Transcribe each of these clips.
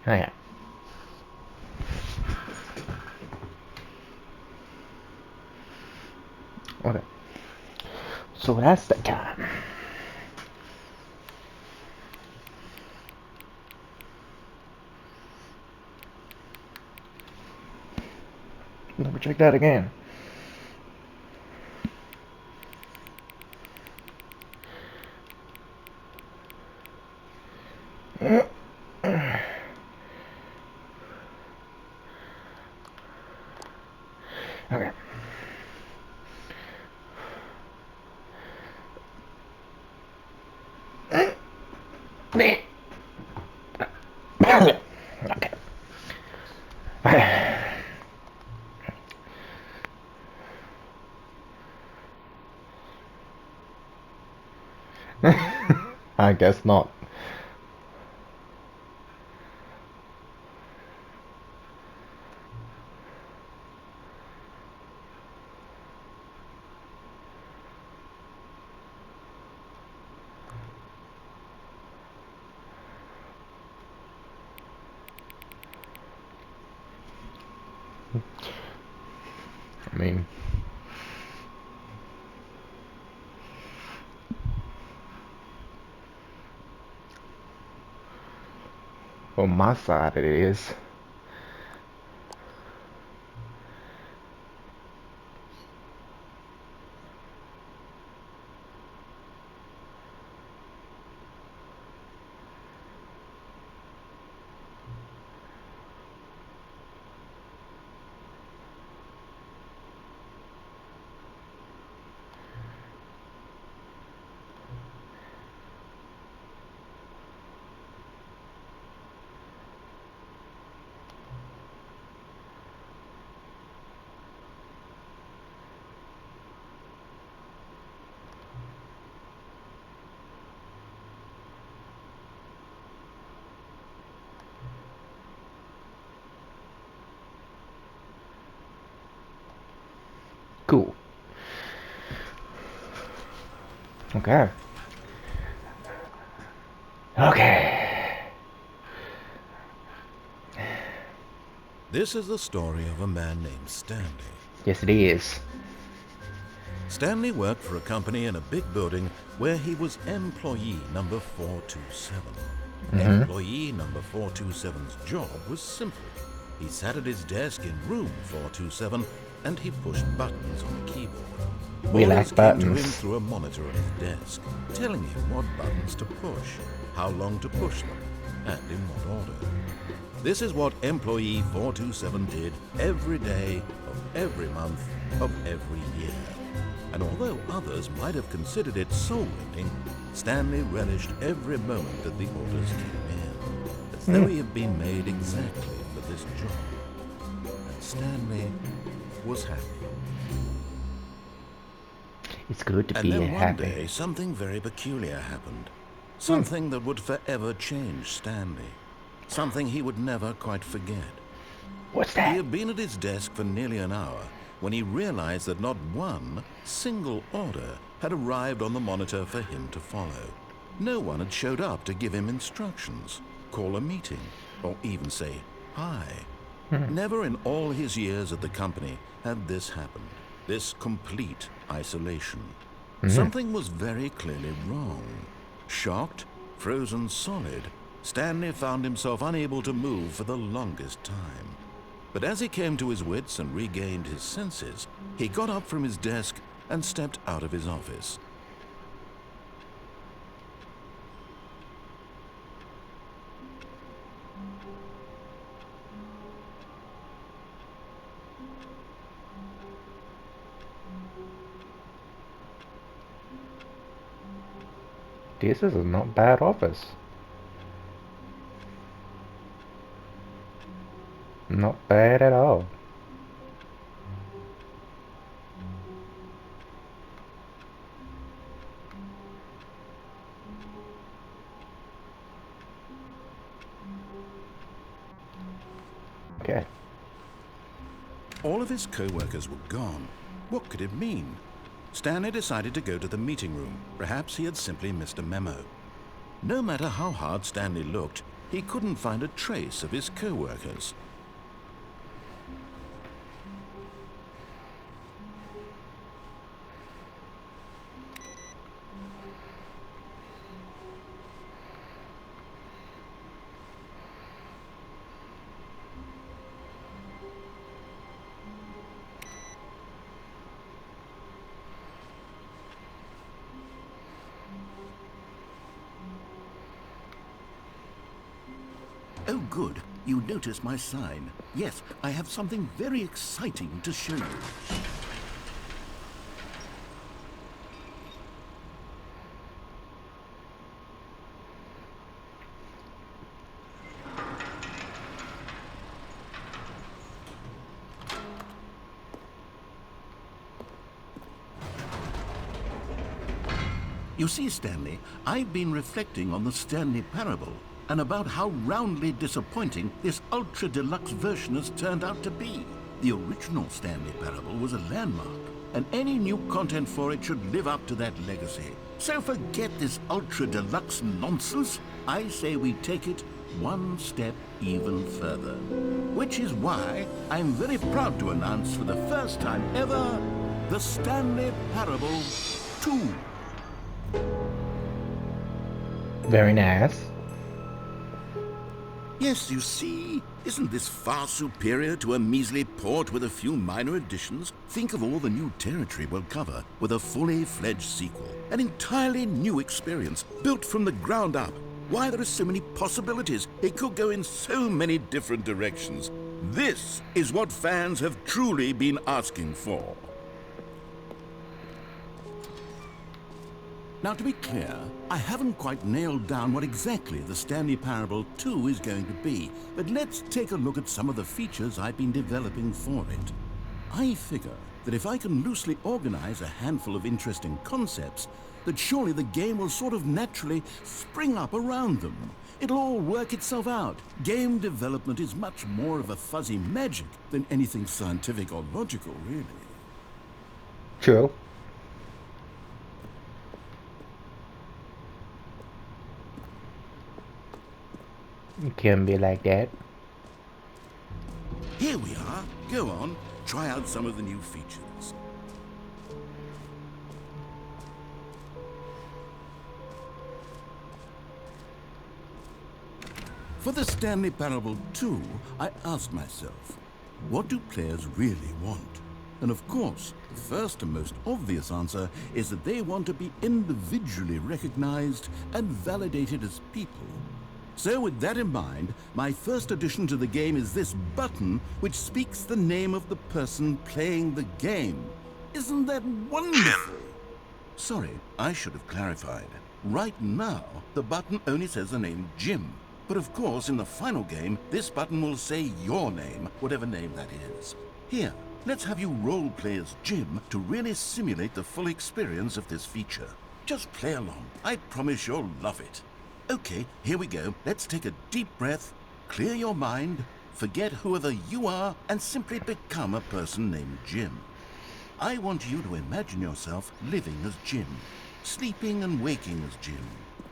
Okay. Okay. So that's the time. Let me check that again. Okay. Okay. I guess not. I mean, on my side it is. Cool. Okay. Okay. This is the story of a man named Stanley. Yes, it is. Stanley worked for a company in a big building where he was employee number 427. Employee number 427's job was simple. He sat at his desk in room 427 and he pushed buttons on a keyboard. We Orders like came to him buttons. through a monitor on his desk, telling him what buttons to push, how long to push them, and in what order. This is what employee 427 did every day of every month of every year. And although others might have considered it soul-winning, Stanley relished every moment that the orders came in, as though he had been made exactly for this job. And Stanley was happy. It's good to And be then one happy. day, something very peculiar happened. Something that would forever change Stanley. Something he would never quite forget. What's He that? had been at his desk for nearly an hour when he realized that not one single order had arrived on the monitor for him to follow. No one had showed up to give him instructions, call a meeting, or even say hi. Never in all his years at the company had this happened, this complete isolation. Something was very clearly wrong. Shocked, frozen solid, Stanley found himself unable to move for the longest time. But as he came to his wits and regained his senses, he got up from his desk and stepped out of his office. This is a not bad office. Not bad at all. Okay. All of his co-workers were gone. What could it mean? Stanley decided to go to the meeting room. Perhaps he had simply missed a memo. No matter how hard Stanley looked, he couldn't find a trace of his co-workers. Oh, good. You notice my sign. Yes, I have something very exciting to show you. You see, Stanley, I've been reflecting on the Stanley Parable and about how roundly disappointing this ultra-deluxe version has turned out to be. The original Stanley Parable was a landmark, and any new content for it should live up to that legacy. So forget this ultra-deluxe nonsense. I say we take it one step even further. Which is why I'm very proud to announce for the first time ever, the Stanley Parable 2. Very nice. Yes, you see, isn't this far superior to a measly port with a few minor additions? Think of all the new territory we'll cover with a fully fledged sequel. An entirely new experience, built from the ground up. Why, there are so many possibilities. It could go in so many different directions. This is what fans have truly been asking for. Now, to be clear, I haven't quite nailed down what exactly the Stanley Parable 2 is going to be, but let's take a look at some of the features I've been developing for it. I figure that if I can loosely organize a handful of interesting concepts, that surely the game will sort of naturally spring up around them. It'll all work itself out. Game development is much more of a fuzzy magic than anything scientific or logical, really. True. It can be like that. Here we are. Go on, try out some of the new features. For the Stanley Parable 2, I asked myself, what do players really want? And of course, the first and most obvious answer is that they want to be individually recognized and validated as people. So with that in mind, my first addition to the game is this button which speaks the name of the person playing the game. Isn't that wonderful? Sorry, I should have clarified. Right now, the button only says the name Jim. But of course, in the final game, this button will say your name, whatever name that is. Here, let's have you role-play as Jim to really simulate the full experience of this feature. Just play along. I promise you'll love it. Okay, here we go. Let's take a deep breath, clear your mind, forget whoever you are, and simply become a person named Jim. I want you to imagine yourself living as Jim, sleeping and waking as Jim,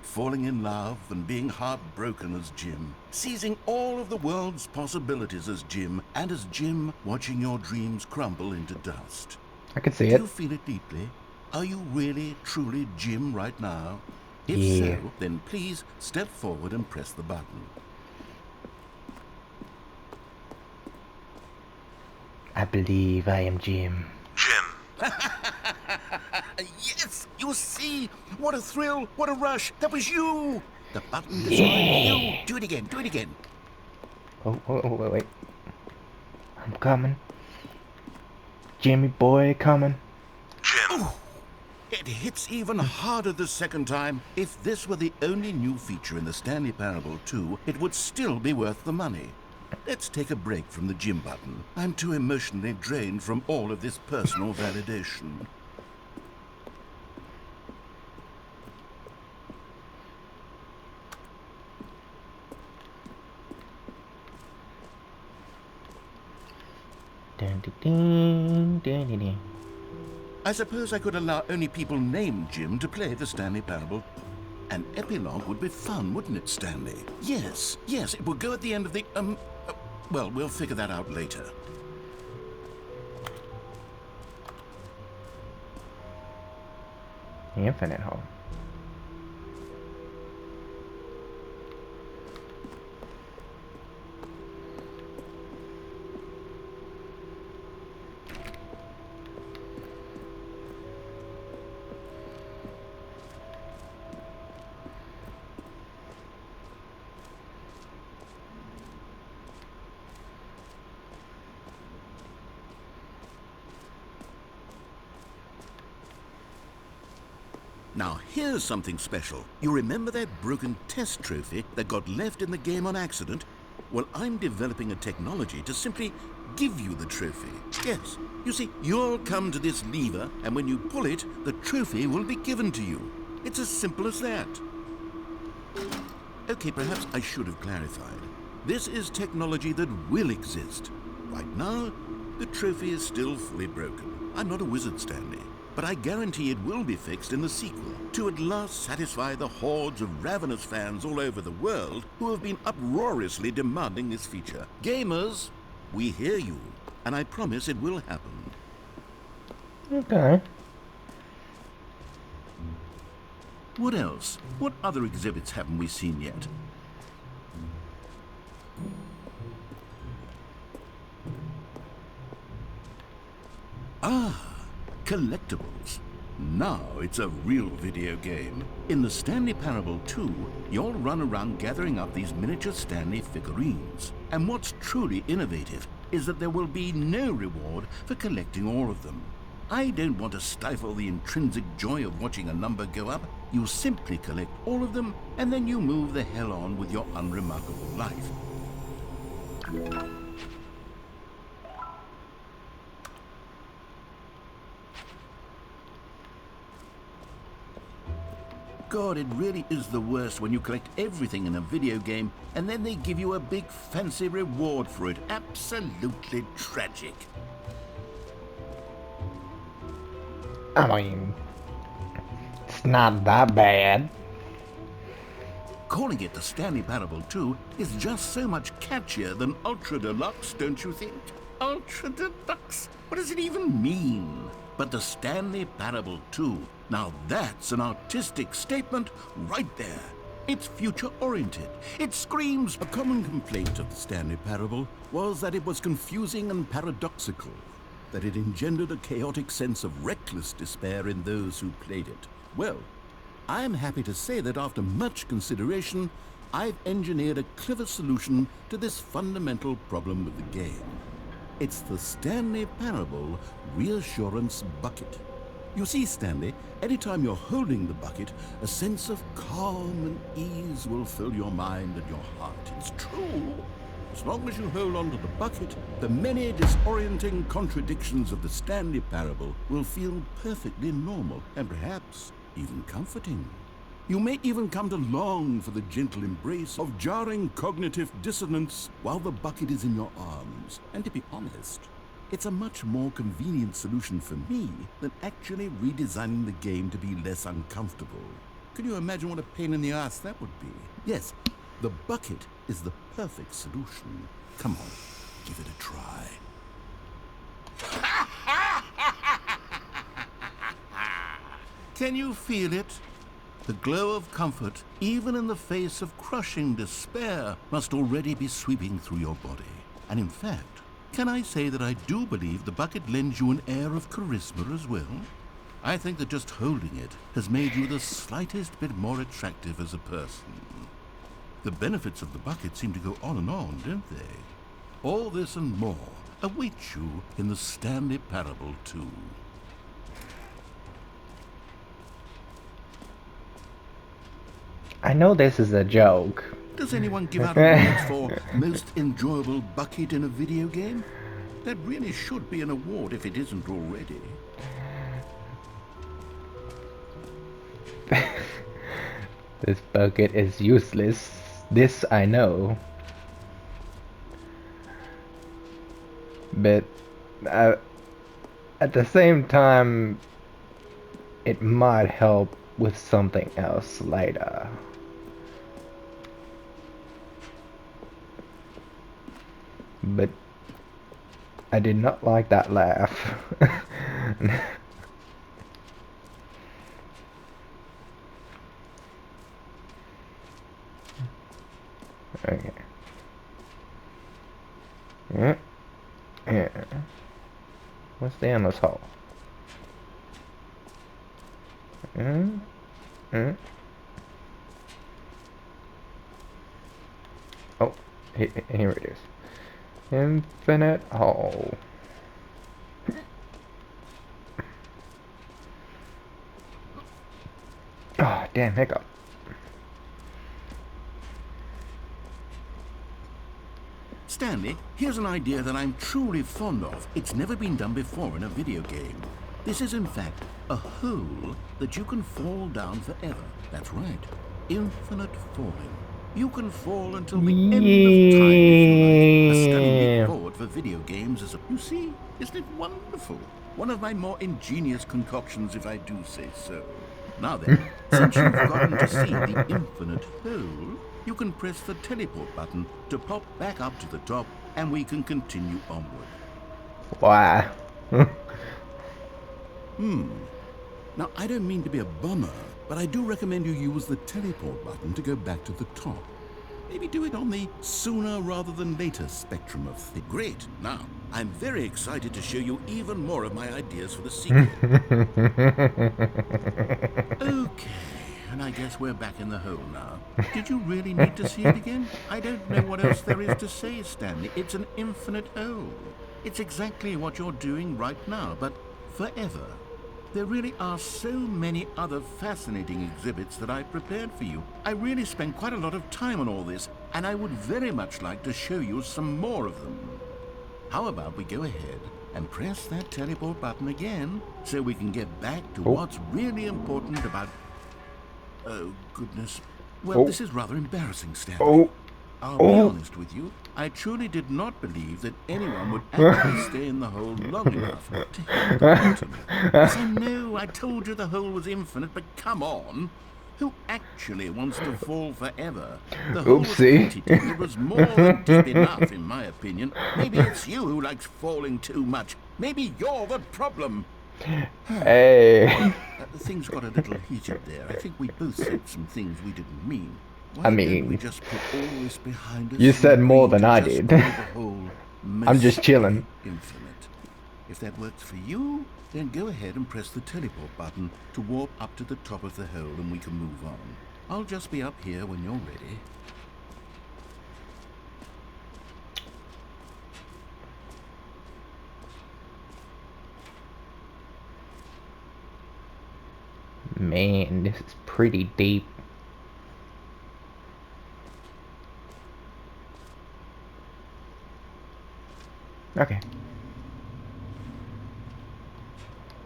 falling in love and being heartbroken as Jim, seizing all of the world's possibilities as Jim, and as Jim watching your dreams crumble into dust. I can see Do it. you feel it deeply? Are you really, truly Jim right now? If Yeah. so, then please step forward and press the button. I believe I am Jim. Yes, you see? What a thrill, what a rush. That was you. The button describes you. Do it again, do it again. Oh, wait. I'm coming. Jimmy boy coming. Ooh, it hits even harder the second time. If this were the only new feature in the Stanley Parable 2, it would still be worth the money. Let's take a break from the Jim button. I'm too emotionally drained from all of this personal validation. Dun, dun, dun, dun, dun, dun. I suppose I could allow only people named Jim to play the Stanley Parable. An epilogue would be fun, wouldn't it, Stanley? Yes, yes, it would go at the end of the, well, we'll figure that out later. Infinite hole. Now, here's something special. You remember that broken test trophy that got left in the game on accident? Well, I'm developing a technology to simply give you the trophy. Yes, you see, you'll come to this lever, and when you pull it, the trophy will be given to you. It's as simple as that. Okay, perhaps I should have clarified. This is technology that will exist. Right now, the trophy is still fully broken. I'm not a wizard, Stanley. But I guarantee it will be fixed in the sequel, to at last satisfy the hordes of ravenous fans all over the world who have been uproariously demanding this feature. Gamers, we hear you, and I promise it will happen. Okay. What else? What other exhibits haven't we seen yet? Ah! Collectibles. Now it's a real video game. In the Stanley Parable 2, you'll run around gathering up these miniature Stanley figurines. And what's truly innovative is that there will be no reward for collecting all of them. I don't want to stifle the intrinsic joy of watching a number go up. You simply collect all of them, and then you move the hell on with your unremarkable life. God, it really is the worst when you collect everything in a video game and then they give you a big fancy reward for it. Absolutely tragic. I mean, it's not that bad. Calling it the Stanley Parable 2 is just so much catchier than Ultra Deluxe, don't you think? Ultra Deluxe? What does it even mean? But the Stanley Parable 2, now that's an artistic statement right there. It's future-oriented. It screams. A common complaint of the Stanley Parable was that it was confusing and paradoxical, that it engendered a chaotic sense of reckless despair in those who played it. Well, I'm happy to say that after much consideration, I've engineered a clever solution to this fundamental problem with the game. It's the Stanley Parable Reassurance Bucket. You see, Stanley, anytime you're holding the bucket, a sense of calm and ease will fill your mind and your heart. It's true. As long as you hold on to the bucket, the many disorienting contradictions of the Stanley Parable will feel perfectly normal and perhaps even comforting. You may even come to long for the gentle embrace of jarring cognitive dissonance while the bucket is in your arms. And to be honest, it's a much more convenient solution for me than actually redesigning the game to be less uncomfortable. Can you imagine what a pain in the ass that would be? Yes, the bucket is the perfect solution. Come on, give it a try. Can you feel it? The glow of comfort, even in the face of crushing despair, must already be sweeping through your body. And in fact, can I say that I do believe the bucket lends you an air of charisma as well? I think that just holding it has made you the slightest bit more attractive as a person. The benefits of the bucket seem to go on, don't they? All this and more awaits you in the Stanley Parable 2. I know this is a joke. Does anyone give out awards for most enjoyable bucket in a video game? That really should be an award if it isn't already. This bucket is useless. This I know. But at the same time, it might help with something else later. But I did not like that laugh. Okay. Yeah. Yeah. What's down this hole? Mm, mm. Oh, here it is. Infinite hole. Oh, damn hiccup. Stanley, here's an idea that I'm truly fond of. It's never been done before in a video game. This is, in fact, a hole that you can fall down forever. That's right. Infinite falling. You can fall until the end of time if you like. A stunning leap Yeah. forward for video games is a... You see, isn't it wonderful? One of my more ingenious concoctions, if I do say so. Now then, since you've gotten to see the infinite hole, you can press the teleport button to pop back up to the top, and we can continue onward. Wow. Now, I don't mean to be a bummer, but I do recommend you use the teleport button to go back to the top. Maybe do it on the sooner rather than later spectrum of things. Great. Now, I'm very excited to show you even more of my ideas for the sequel. Okay, and I guess we're back in the hole now. Did you really need to see it again? I don't know what else there is to say, Stanley. It's an infinite hole. It's exactly what you're doing right now, but forever. There really are so many other fascinating exhibits that I've prepared for you. I really spent quite a lot of time on all this, and I would very much like to show you some more of them. How about we go ahead and press that teleport button again so we can get back to what's really important about... Oh, goodness. Well, this is rather embarrassing, Stanley. I'll be honest with you. I truly did not believe that anyone would actually stay in the hole long enough to hit the bottom. Yes, I know, I told you the hole was infinite, but come on. Who actually wants to fall forever? The hole was plenty deep. It was more than deep enough, in my opinion. Maybe it's you who likes falling too much. Maybe you're the problem. Hey. Things got a little heated there. I think we both said some things we didn't mean. Why I mean, don't we just put all this behind us? you said more than I just did. call the whole I'm just chilling. Infinite. If that works for you, then go ahead and press the teleport button to warp up to the top of the hole and we can move on. I'll just be up here when you're ready. Man, this is pretty deep. Okay.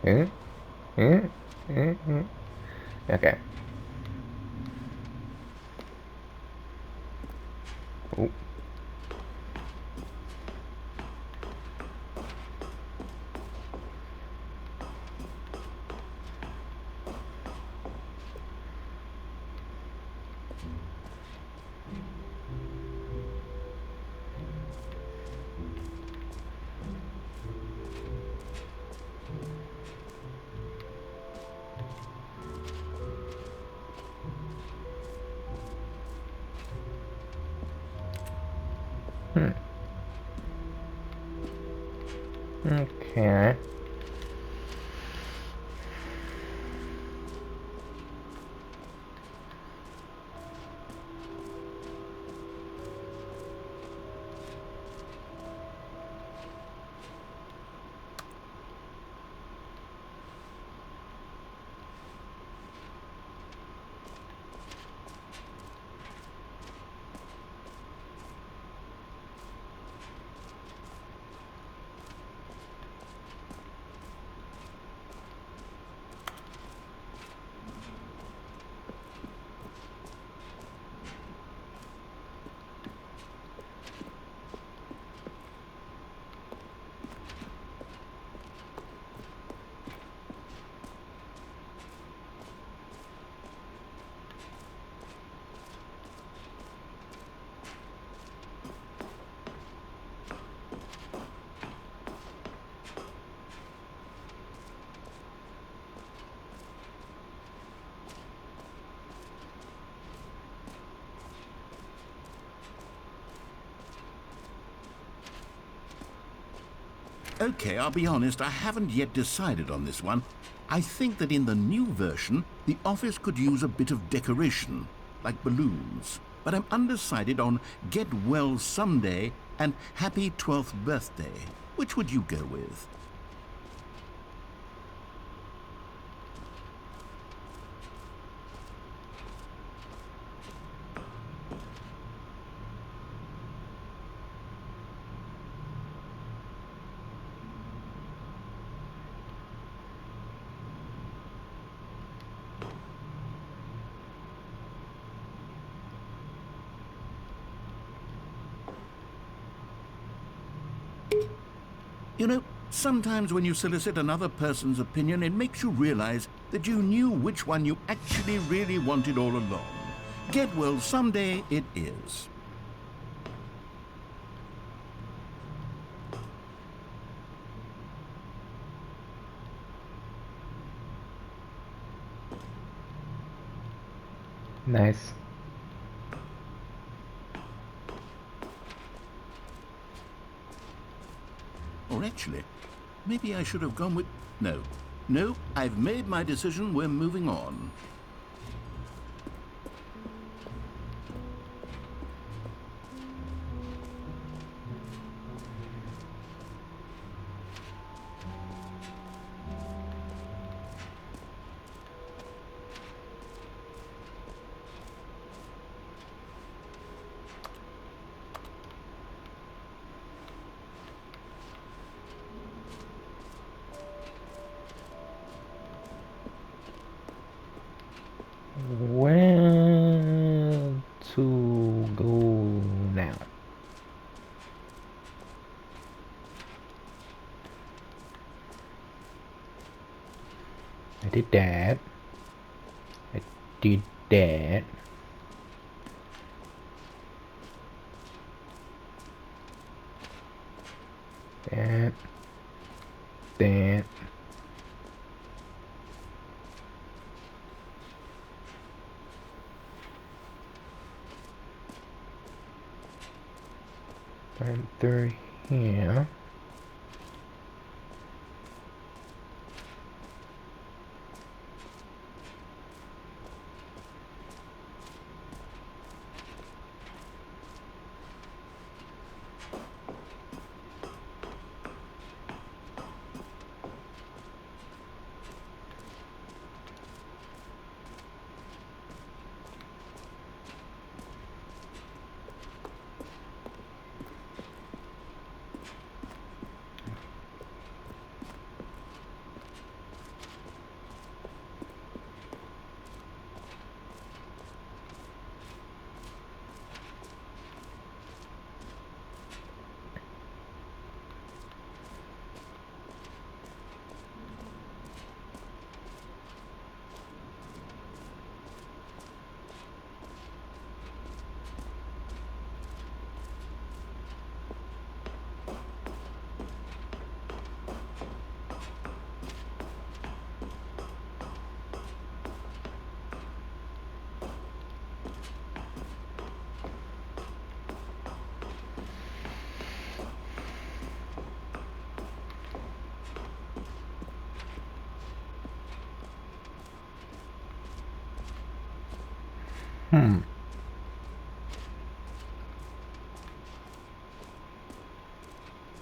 Okay. Oh. Okay. Okay, I'll be honest, I haven't yet decided on this one. I think that in the new version, the office could use a bit of decoration, like balloons. But I'm undecided on Get Well Someday and Happy 12th Birthday. Which would you go with? You know, sometimes when you solicit another person's opinion, it makes you realize that you knew which one you actually really wanted all along. Get Well Someday it is. Nice. Or actually, maybe I should have gone with... No. No, I've made my decision. We're moving on. Where to go now? I did that. I did that. That. That. Right through here.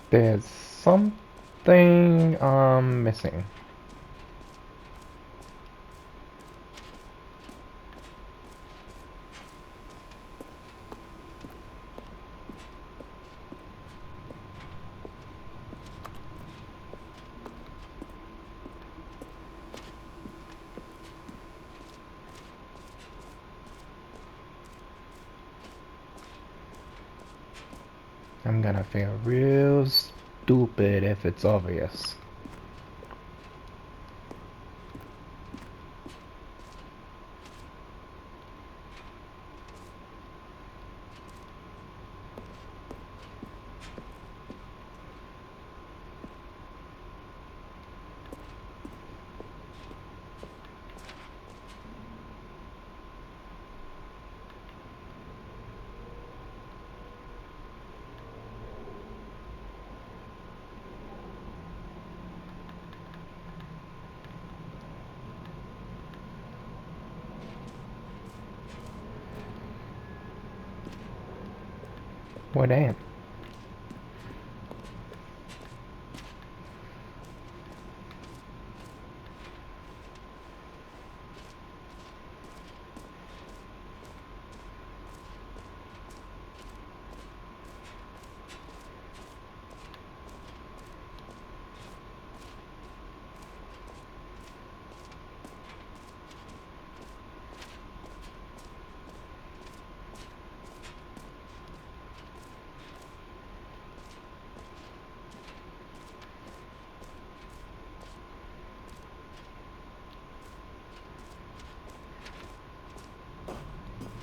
There's something I'm missing. I'm gonna feel real stupid if it's obvious. Well, damn.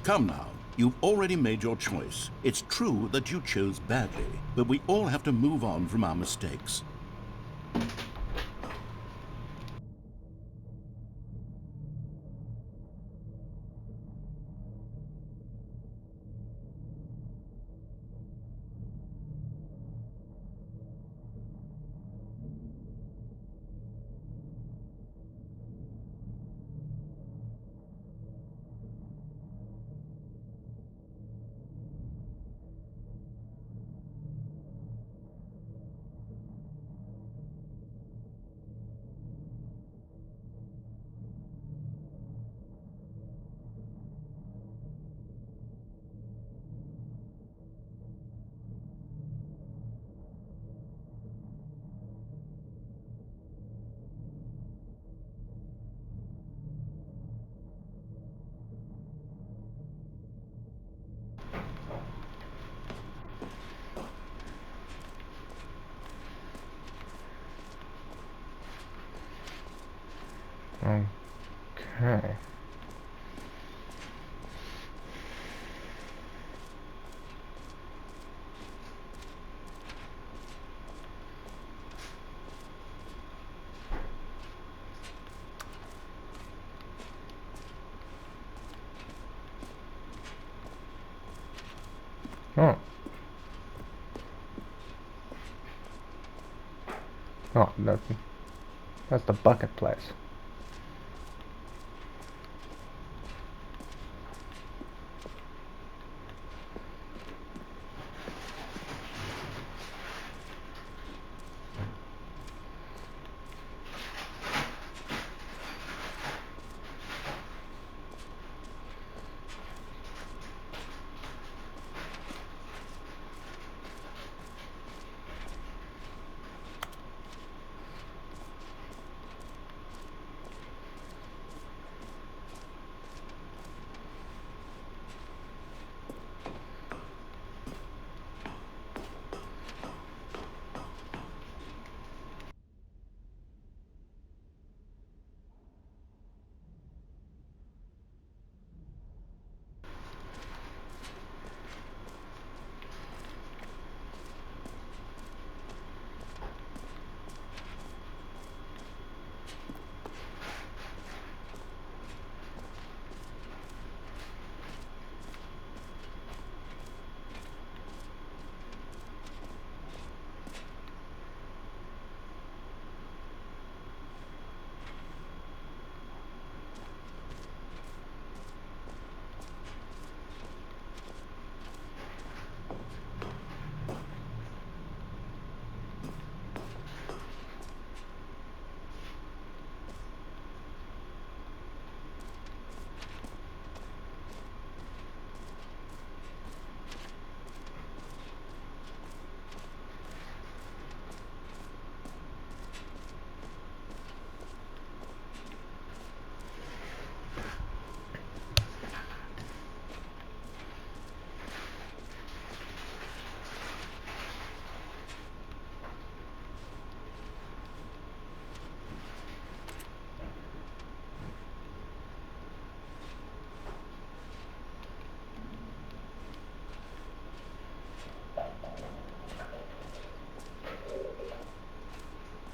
Come now, you've already made your choice. It's true that you chose badly, but we all have to move on from our mistakes. Okay. Oh. Oh, that's the bucket place.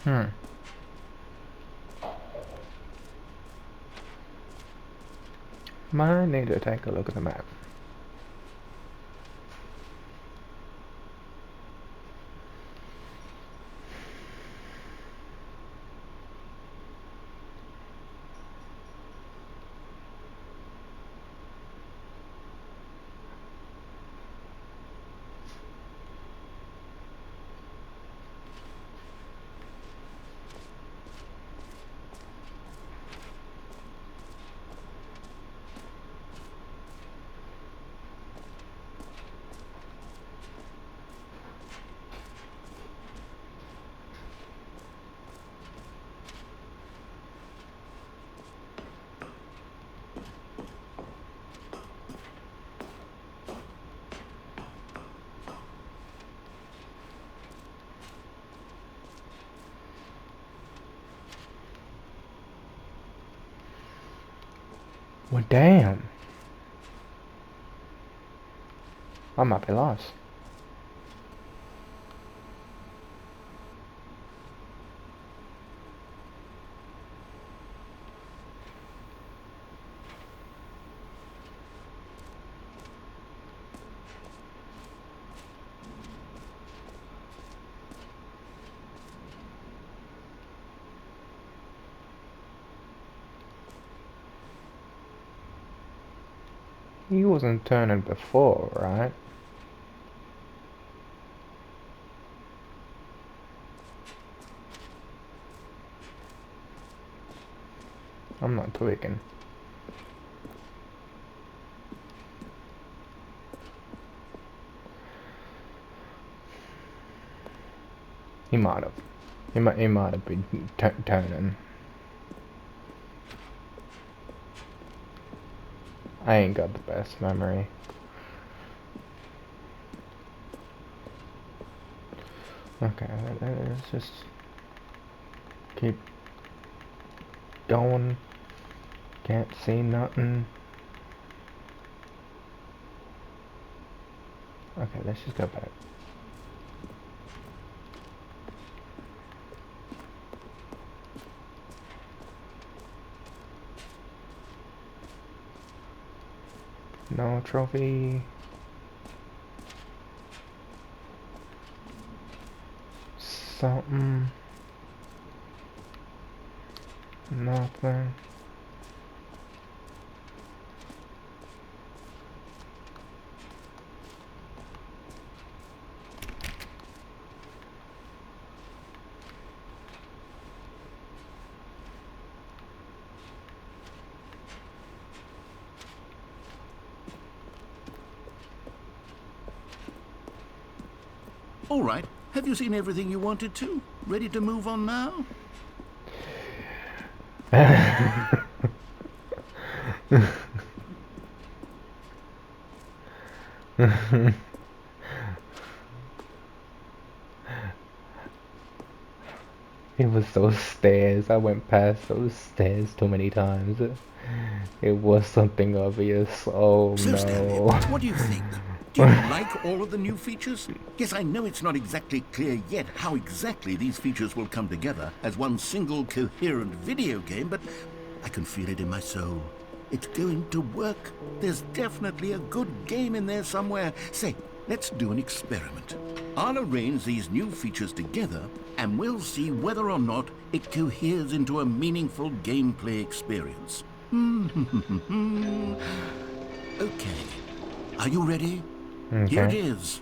Hmm. Might need to take a look at the map. Well, damn. I might be lost. He wasn't turning before, right? I'm not tweaking. He might have. He might have been turning. I ain't got the best memory. Okay, let's just keep going. Can't see nothing. Okay, let's just go back. No trophy. Something. Nothing. All right. Have you seen everything you wanted to? Ready to move on now? It was those stairs. I went past those stairs too many times. It was something obvious. Oh So, Stanley, no. what do you think? Do you like all of the new features? Yes, I know it's not exactly clear yet how exactly these features will come together as one single coherent video game, but I can feel it in my soul. It's going to work. There's definitely a good game in there somewhere. Say, let's do an experiment. I'll arrange these new features together, and we'll see whether or not it coheres into a meaningful gameplay experience. Okay. Are you ready? Here it Okay. is.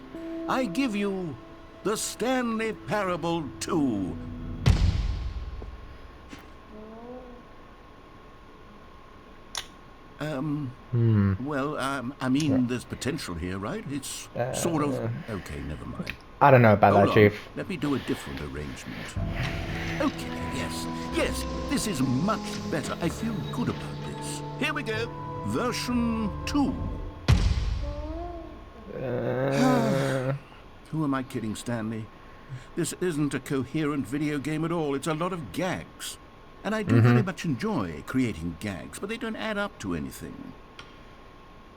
I give you the Stanley Parable 2. Well, I mean, there's potential here, right? It's sort of... Okay, never mind. I don't know about Hold that, on. Chief. Let me do a different arrangement. Okay, yes, this is much better. I feel good about this. Here we go. Version 2. Who am I kidding, Stanley? This isn't a coherent video game at all. It's a lot of gags. And I do very much enjoy creating gags, but they don't add up to anything.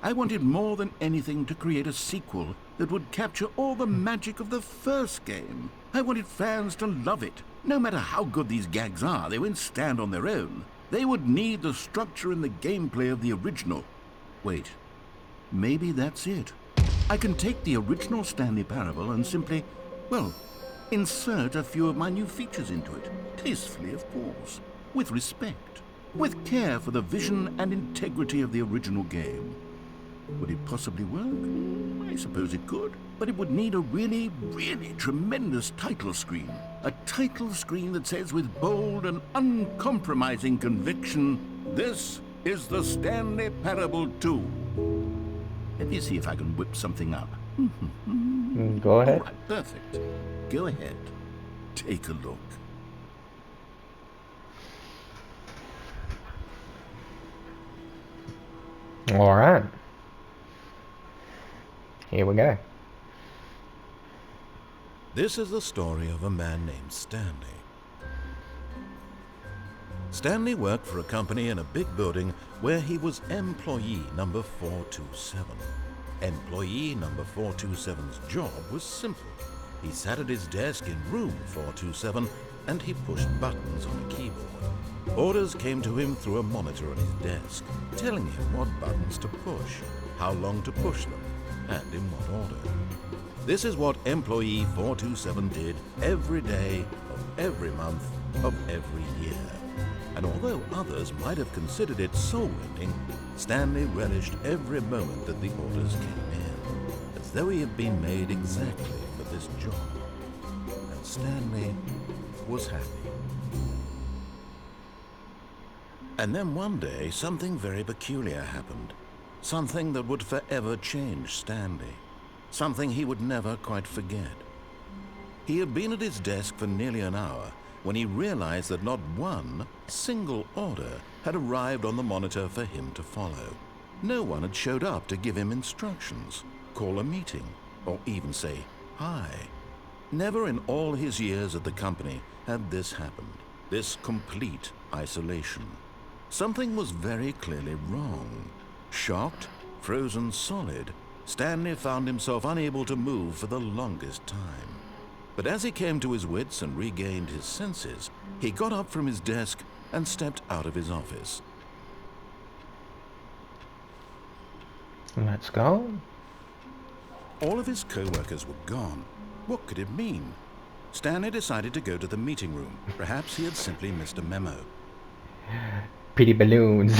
I wanted more than anything to create a sequel that would capture all the magic of the first game. I wanted fans to love it. No matter how good these gags are, they won't stand on their own. They would need the structure and the gameplay of the original. Wait, maybe that's it. I can take the original Stanley Parable and simply, well, insert a few of my new features into it. Tastefully, of course. With respect. With care for the vision and integrity of the original game. Would it possibly work? I suppose it could. But it would need a really, really tremendous title screen. A title screen that says with bold and uncompromising conviction, "This is the Stanley Parable 2. Let me see if I can whip something up. Go ahead. All right, perfect. Go ahead. Take a look. Alright. Here we go. This is the story of a man named Stanley. Stanley worked for a company in a big building where he was employee number 427. Employee number 427's job was simple. He sat at his desk in room 427 and he pushed buttons on a keyboard. Orders came to him through a monitor on his desk, telling him what buttons to push, how long to push them, and in what order. This is what employee 427 did every day of every month of every year. And although others might have considered it soul-rending, Stanley relished every moment that the orders came in, as though he had been made exactly for this job. And Stanley was happy. And then one day, something very peculiar happened. Something that would forever change Stanley. Something he would never quite forget. He had been at his desk for nearly an hour when he realized that not one single order had arrived on the monitor for him to follow. No one had showed up to give him instructions, call a meeting, or even say hi. Never in all his years at the company had this happened, this complete isolation. Something was very clearly wrong. Shocked, frozen solid, Stanley found himself unable to move for the longest time. But as he came to his wits and regained his senses, he got up from his desk and stepped out of his office. Let's go. All of his co-workers were gone. What could it mean? Stanley decided to go to the meeting room. Perhaps he had simply missed a memo. Pretty balloons.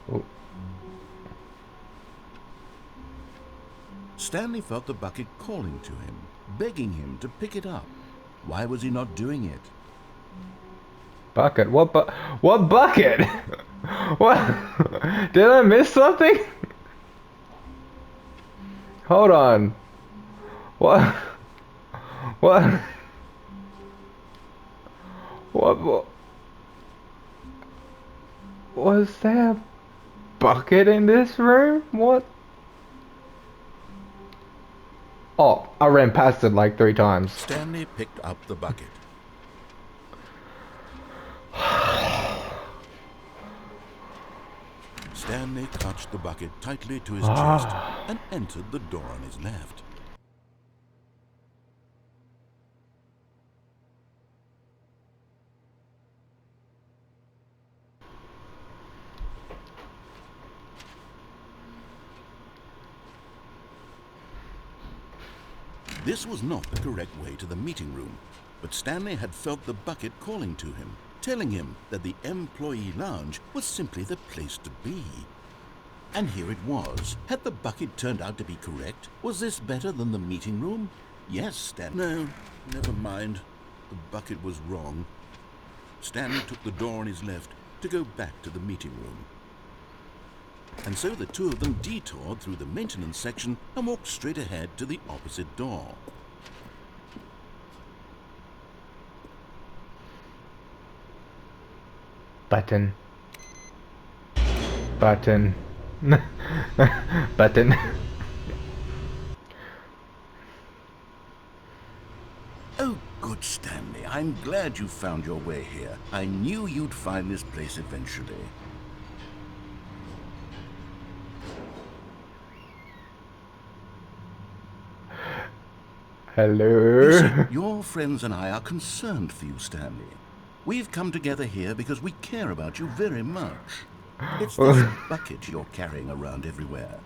Oh. Stanley felt the bucket calling to him, begging him to pick it up. Why was he not doing it? Bucket? What bucket? What? Did I miss something? Hold on. What? What? What? Was there a bucket in this room? What? Oh, I ran past it like 3 times. Stanley picked up the bucket. Stanley clutched the bucket tightly to his chest and entered the door on his left. This was not the correct way to the meeting room, but Stanley had felt the bucket calling to him, telling him that the employee lounge was simply the place to be. And here it was. Had the bucket turned out to be correct? Was this better than the meeting room? Yes, Stanley. No, never mind. The bucket was wrong. Stanley took the door on his left to go back to the meeting room. And so the two of them detoured through the maintenance section and walked straight ahead to the opposite door. Button. Button. Button. Oh, good Stanley. I'm glad you found your way here. I knew you'd find this place eventually. Hello. You see, your friends and I are concerned for you, Stanley. We've come together here because we care about you very much. It's this bucket you're carrying around everywhere.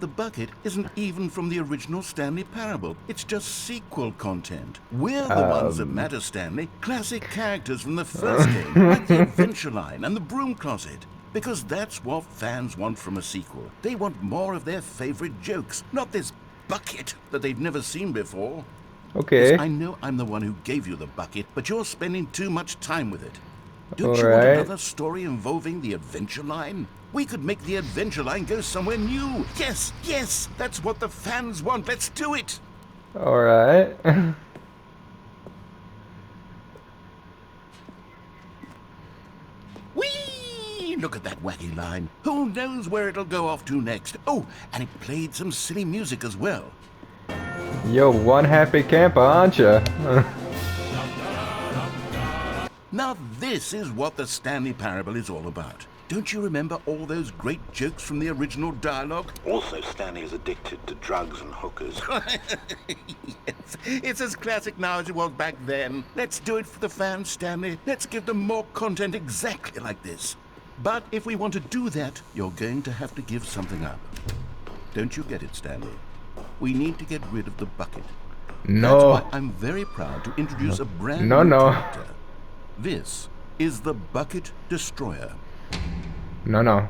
The bucket isn't even from the original Stanley Parable. It's just sequel content. We're the ones that matter, Stanley. Classic characters from the first game, like the Adventure Line and the Broom Closet. Because that's what fans want from a sequel. They want more of their favorite jokes, not this bucket that they've never seen before. Okay. Yes, I know I'm the one who gave you the bucket, but you're spending too much time with it. Don't you want Alright. another story involving the Adventure Line? We could make the Adventure Line go somewhere new. Yes, yes, that's what the fans want. Let's do it. Alright. Whee! Look at that swaggy line. Who knows where it'll go off to next? Oh, and it played some silly music as well. Yo, one happy camper, aren't you? Now this is what the Stanley Parable is all about. Don't you remember all those great jokes from the original dialogue? Also, Stanley is addicted to drugs and hookers. Yes, it's as classic now as it was back then. Let's do it for the fans, Stanley. Let's give them more content exactly like this. But if we want to do that, you're going to have to give something up. Don't you get it, Stanley? We need to get rid of the bucket. No. That's why I'm very proud to introduce a brand No, new no. character. This is the Bucket Destroyer. No, no.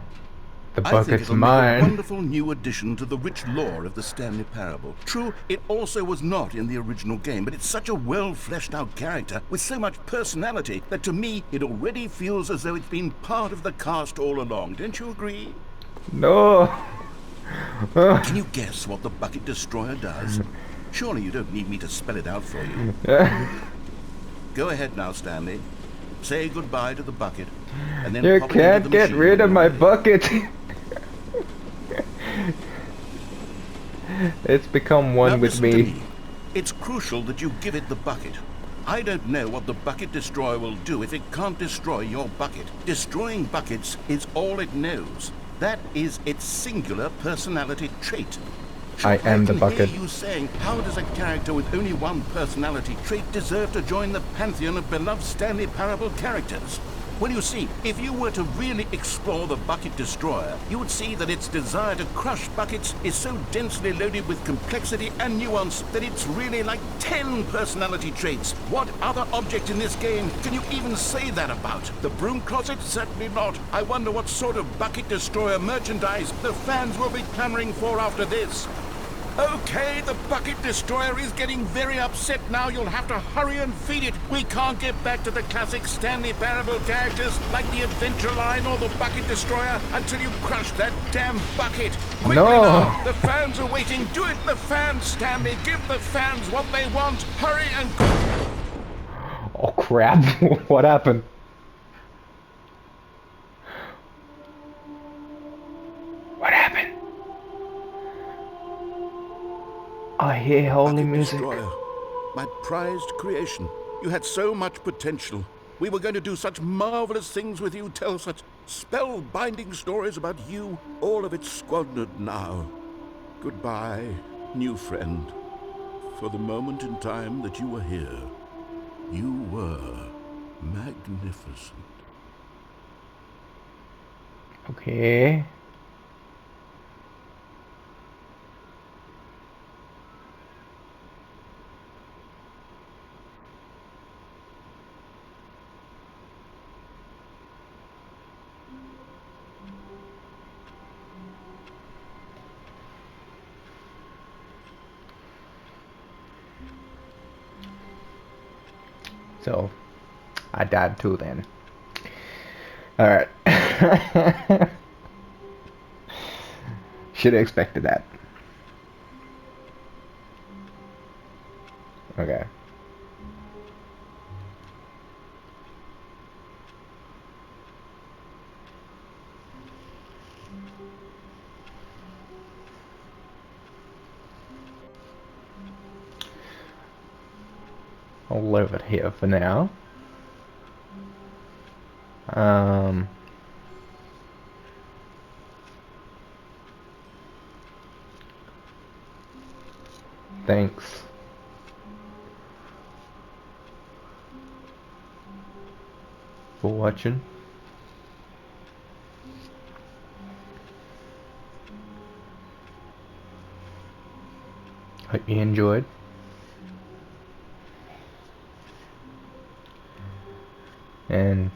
The I think bucket's it'll make a mine. wonderful new addition to the rich lore of the Stanley Parable. True, it also was not in the original game, but it's such a well-fleshed-out character with so much personality that to me it already feels as though it's been part of the cast all along. Don't you agree? No. Can you guess what the Bucket Destroyer does? Surely you don't need me to spell it out for you. Go ahead now, Stanley. Say goodbye to the bucket, and then You pop it into can't the get machine rid of when my you're ready. bucket. It's become one Now with listen to me. It's crucial that you give it the bucket. I don't know what the Bucket Destroyer will do if it can't destroy your bucket. Destroying buckets is all it knows. That is its singular personality trait. I am the can bucket. hear you saying, how does a character with only one personality trait deserve to join the pantheon of beloved Stanley Parable characters? Well, you see, if you were to really explore the Bucket Destroyer, you would see that its desire to crush buckets is so densely loaded with complexity and nuance that it's really like 10 personality traits. What other object in this game can you even say that about? The broom closet? Certainly not. I wonder what sort of Bucket Destroyer merchandise the fans will be clamoring for after this. Okay, the Bucket Destroyer is getting very upset now. You'll have to hurry and feed it. We can't get back to the classic Stanley Parable characters like the Adventure Line or the Bucket Destroyer until you crush that damn bucket. Quickly No. now. The fans are waiting. Do it, the fans, Stanley. Give the fans what they want. Hurry and... Oh crap. What happened? What happened? I hear holy Bucket music. Destroyer, my prized creation. You had so much potential. We were going to do such marvelous things with you, tell such spellbinding stories about you. All of it squandered now. Goodbye, new friend. For the moment in time that you were here, you were magnificent. Okay. So, I died too then. Alright. Should have expected that. Okay. I'll leave it here for now. Thanks for watching. Hope you enjoyed. And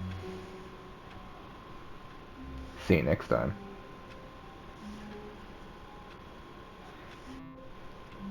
see you next time.